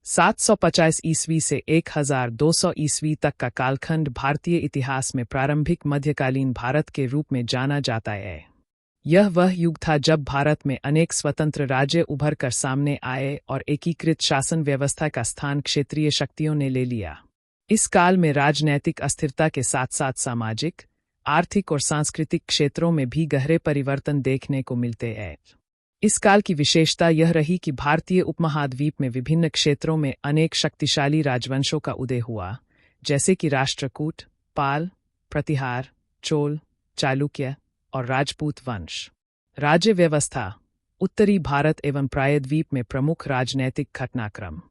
750 ईस्वी से 1200 ईस्वी तक का कालखंड भारतीय इतिहास में प्रारंभिक मध्यकालीन भारत के रूप में जाना जाता है। यह वह युग था जब भारत में अनेक स्वतंत्र राज्य उभर कर सामने आए और एकीकृत शासन व्यवस्था का स्थान क्षेत्रीय शक्तियों ने ले लिया। इस काल में राजनैतिक अस्थिरता के साथ साथ सामाजिक, आर्थिक और सांस्कृतिक क्षेत्रों में भी गहरे परिवर्तन देखने को मिलते हैं। इस काल की विशेषता यह रही कि भारतीय उपमहाद्वीप में विभिन्न क्षेत्रों में अनेक शक्तिशाली राजवंशों का उदय हुआ, जैसे कि राष्ट्रकूट, पाल, प्रतिहार, चोल, चालुक्य और राजपूत वंश। राज्य व्यवस्था। उत्तरी भारत एवं प्रायद्वीप में प्रमुख राजनैतिक घटनाक्रम।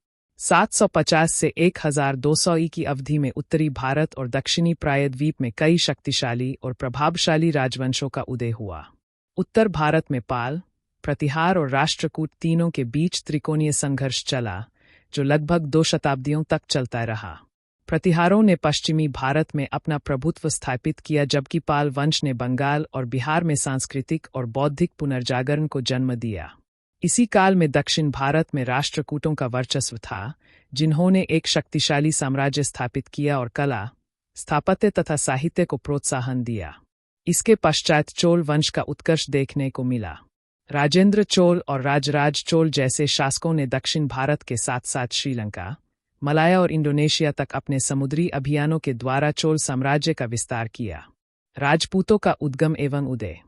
750 से 1200 की अवधि में उत्तरी भारत और दक्षिणी प्रायद्वीप में कई शक्तिशाली और प्रभावशाली राजवंशों का उदय हुआ। उत्तर भारत में पाल, प्रतिहार और राष्ट्रकूट तीनों के बीच त्रिकोणीय संघर्ष चला, जो लगभग 2 शताब्दियों तक चलता रहा। प्रतिहारों ने पश्चिमी भारत में अपना प्रभुत्व स्थापित किया, जबकि पाल वंश ने बंगाल और बिहार में सांस्कृतिक और बौद्धिक पुनर्जागरण को जन्म दिया। इसी काल में दक्षिण भारत में राष्ट्रकूटों का वर्चस्व था, जिन्होंने एक शक्तिशाली साम्राज्य स्थापित किया और कला, स्थापत्य तथा साहित्य को प्रोत्साहन दिया। इसके पश्चात चोल वंश का उत्कर्ष देखने को मिला। राजेंद्र चोल और राजराज चोल जैसे शासकों ने दक्षिण भारत के साथ साथ श्रीलंका, मलाया और इंडोनेशिया तक अपने समुद्री अभियानों के द्वारा चोल साम्राज्य का विस्तार किया। राजपूतों का उद्गम एवं उदय।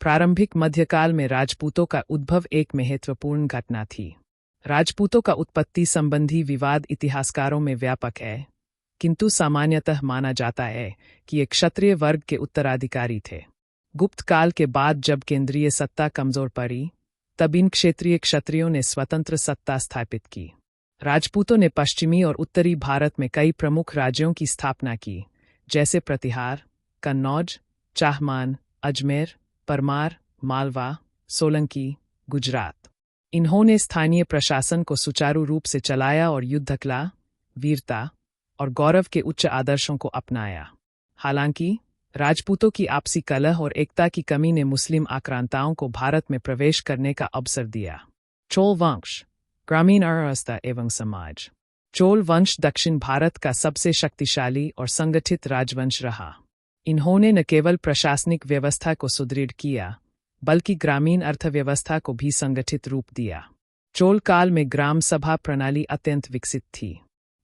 प्रारंभिक मध्यकाल में राजपूतों का उद्भव एक महत्वपूर्ण घटना थी। राजपूतों का उत्पत्ति संबंधी विवाद इतिहासकारों में व्यापक है, किंतु सामान्यतः माना जाता है कि ये क्षत्रिय वर्ग के उत्तराधिकारी थे। गुप्त काल के बाद जब केंद्रीय सत्ता कमजोर पड़ी, तब इन क्षेत्रीय क्षत्रियों ने स्वतंत्र सत्ता स्थापित की। राजपूतों ने पश्चिमी और उत्तरी भारत में कई प्रमुख राज्यों की स्थापना की, जैसे प्रतिहार, कन्नौज, चाहमान, अजमेर, परमार, मालवा, सोलंकी, गुजरात। इन्होंने स्थानीय प्रशासन को सुचारू रूप से चलाया और युद्धकला, वीरता और गौरव के उच्च आदर्शों को अपनाया। हालांकि राजपूतों की आपसी कलह और एकता की कमी ने मुस्लिम आक्रांताओं को भारत में प्रवेश करने का अवसर दिया। चोल वंश। ग्रामीण अर्थव्यवस्था एवं समाज। चोल वंश दक्षिण भारत का सबसे शक्तिशाली और संगठित राजवंश रहा। इन्होंने न केवल प्रशासनिक व्यवस्था को सुदृढ़ किया, बल्कि ग्रामीण अर्थव्यवस्था को भी संगठित रूप दिया। चोल काल में ग्राम सभा प्रणाली अत्यंत विकसित थी।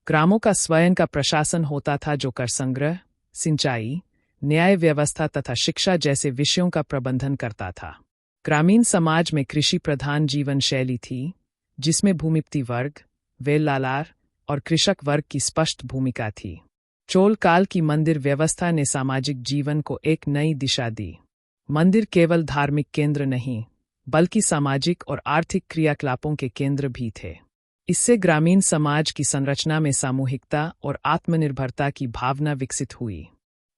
ग्रामों का स्वयं का प्रशासन होता था, जो कर संग्रह, सिंचाई, न्याय व्यवस्था तथा शिक्षा जैसे विषयों का प्रबंधन करता था। ग्रामीण समाज में कृषि प्रधान जीवन शैली थी, जिसमें भूमिपति वर्ग, वेलालार और कृषक वर्ग की स्पष्ट भूमिका थी। चोल काल की मंदिर व्यवस्था ने सामाजिक जीवन को एक नई दिशा दी। मंदिर केवल धार्मिक केंद्र नहीं, बल्कि सामाजिक और आर्थिक क्रियाकलापों के केंद्र भी थे। इससे ग्रामीण समाज की संरचना में सामूहिकता और आत्मनिर्भरता की भावना विकसित हुई।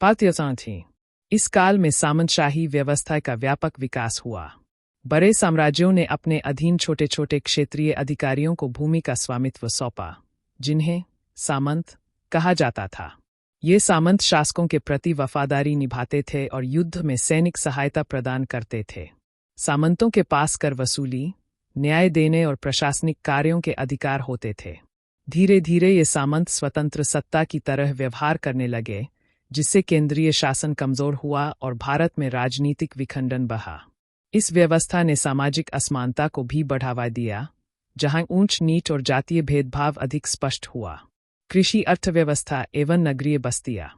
पात्रता थी। इस काल में सामंतशाही व्यवस्था का व्यापक विकास हुआ। बड़े साम्राज्यों ने अपने अधीन छोटे छोटे क्षेत्रीय अधिकारियों को भूमि का स्वामित्व सौंपा, जिन्हें सामंत कहा जाता था। ये सामंत शासकों के प्रति वफादारी निभाते थे और युद्ध में सैनिक सहायता प्रदान करते थे। सामंतों के पास कर वसूली, न्याय देने और प्रशासनिक कार्यों के अधिकार होते थे। धीरे धीरे ये सामंत स्वतंत्र सत्ता की तरह व्यवहार करने लगे, जिससे केंद्रीय शासन कमजोर हुआ और भारत में राजनीतिक विखंडन बढ़ा। इस व्यवस्था ने सामाजिक असमानता को भी बढ़ावा दिया, जहां ऊंच नीच और जातीय भेदभाव अधिक स्पष्ट हुआ। कृषि अर्थव्यवस्था एवं नगरीय बस्तियां।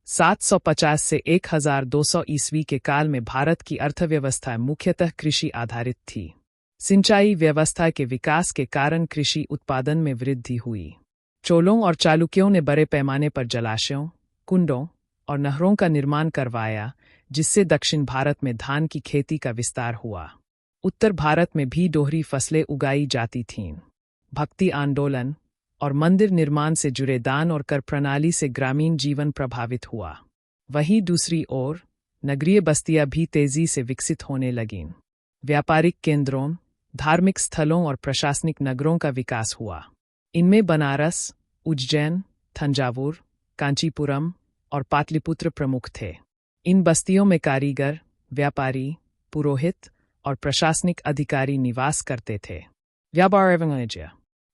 750 से 1200 ईस्वी के काल में भारत की अर्थव्यवस्था मुख्यतः कृषि आधारित थी। सिंचाई व्यवस्था के विकास के कारण कृषि उत्पादन में वृद्धि हुई। चोलों और चालुक्यों ने बड़े पैमाने पर जलाशयों, कुंडों और नहरों का निर्माण करवाया, जिससे दक्षिण भारत में धान की खेती का विस्तार हुआ। उत्तर भारत में भी दोहरी फसलें उगाई जाती थीं। भक्ति आंदोलन और मंदिर निर्माण से जुड़े दान और कर प्रणाली से ग्रामीण जीवन प्रभावित हुआ। वहीं दूसरी ओर नगरीय बस्तियां भी तेजी से विकसित होने लगीं। व्यापारिक केंद्रों, धार्मिक स्थलों और प्रशासनिक नगरों का विकास हुआ। इनमें बनारस, उज्जैन, तंजावुर, कांचीपुरम और पाटलिपुत्र प्रमुख थे। इन बस्तियों में कारीगर, व्यापारी, पुरोहित और प्रशासनिक अधिकारी निवास करते थे। व्यापार एवं वाणिज्य।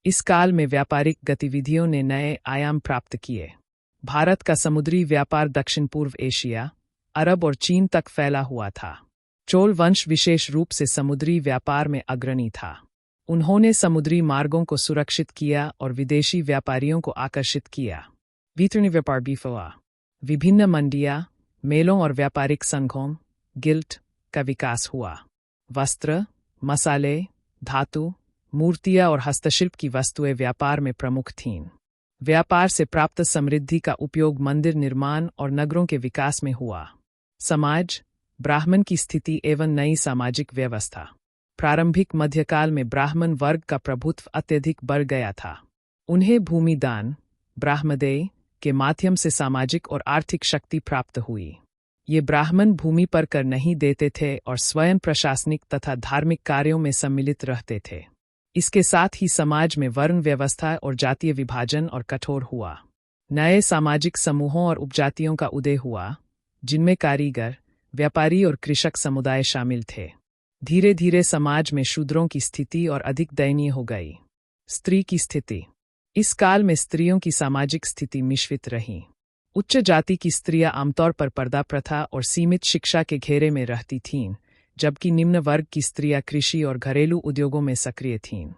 इस काल में व्यापारिक गतिविधियों ने नए आयाम प्राप्त किए। भारत का समुद्री व्यापार दक्षिण पूर्व एशिया, अरब और चीन तक फैला हुआ था। चोल वंश विशेष रूप से समुद्री व्यापार में अग्रणी था। उन्होंने समुद्री मार्गों को सुरक्षित किया और विदेशी व्यापारियों को आकर्षित किया। वितरणी व्यापार बिफवा, विभिन्न मंडियां, मेलों और व्यापारिक संघों गिल्ड का विकास हुआ। वस्त्र, मसाले, धातु, मूर्तियां और हस्तशिल्प की वस्तुएं व्यापार में प्रमुख थीं। व्यापार से प्राप्त समृद्धि का उपयोग मंदिर निर्माण और नगरों के विकास में हुआ। समाज, ब्राह्मण की स्थिति एवं नई सामाजिक व्यवस्था। प्रारंभिक मध्यकाल में ब्राह्मण वर्ग का प्रभुत्व अत्यधिक बढ़ गया था। उन्हें भूमि दान, ब्राह्मदेय के माध्यम से सामाजिक और आर्थिक शक्ति प्राप्त हुई। ये ब्राह्मण भूमि पर कर नहीं देते थे और स्वयं प्रशासनिक तथा धार्मिक कार्यों में सम्मिलित रहते थे। इसके साथ ही समाज में वर्ण व्यवस्था और जातीय विभाजन और कठोर हुआ। नए सामाजिक समूहों और उपजातियों का उदय हुआ, जिनमें कारीगर, व्यापारी और कृषक समुदाय शामिल थे। धीरे धीरे समाज में शूद्रों की स्थिति और अधिक दयनीय हो गई। स्त्री की स्थिति। इस काल में स्त्रियों की सामाजिक स्थिति मिश्रित रही। उच्च जाति की स्त्रियां आमतौर पर पर्दा प्रथा और सीमित शिक्षा के घेरे में रहती थीं, जबकि निम्न वर्ग की स्त्रियां कृषि और घरेलू उद्योगों में सक्रिय थीं।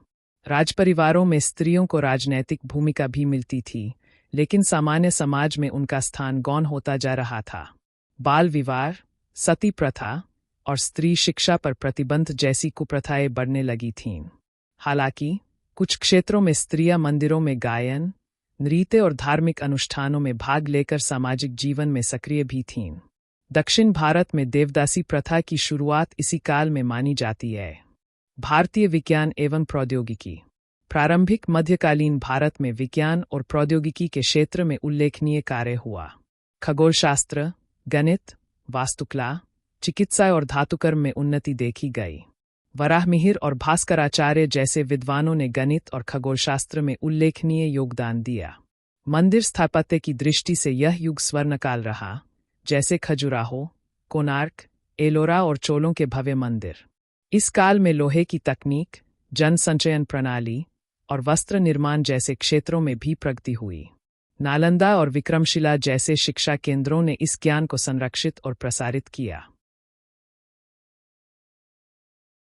राजपरिवारों में स्त्रियों को राजनैतिक भूमिका भी मिलती थी, लेकिन सामान्य समाज में उनका स्थान गौण होता जा रहा था। बाल विवाह, सती प्रथा और स्त्री शिक्षा पर प्रतिबंध जैसी कुप्रथाएं बढ़ने लगी थीं। हालांकि कुछ क्षेत्रों में स्त्रियां मंदिरों में गायन, नृत्य और धार्मिक अनुष्ठानों में भाग लेकर सामाजिक जीवन में सक्रिय भी थीं। दक्षिण भारत में देवदासी प्रथा की शुरुआत इसी काल में मानी जाती है। भारतीय विज्ञान एवं प्रौद्योगिकी। प्रारंभिक मध्यकालीन भारत में विज्ञान और प्रौद्योगिकी के क्षेत्र में उल्लेखनीय कार्य हुआ। खगोलशास्त्र, गणित, वास्तुकला, चिकित्सा और धातुकर्म में उन्नति देखी गई। वराहमिहिर और भास्कराचार्य जैसे विद्वानों ने गणित और खगोलशास्त्र में उल्लेखनीय योगदान दिया। मंदिर स्थापत्य की दृष्टि से यह युग स्वर्णकाल रहा, जैसे खजुराहो, कोणार्क, एलोरा और चोलों के भव्य मंदिर। इस काल में लोहे की तकनीक, जन संचयन प्रणाली और वस्त्र निर्माण जैसे क्षेत्रों में भी प्रगति हुई। नालंदा और विक्रमशिला जैसे शिक्षा केंद्रों ने इस ज्ञान को संरक्षित और प्रसारित किया।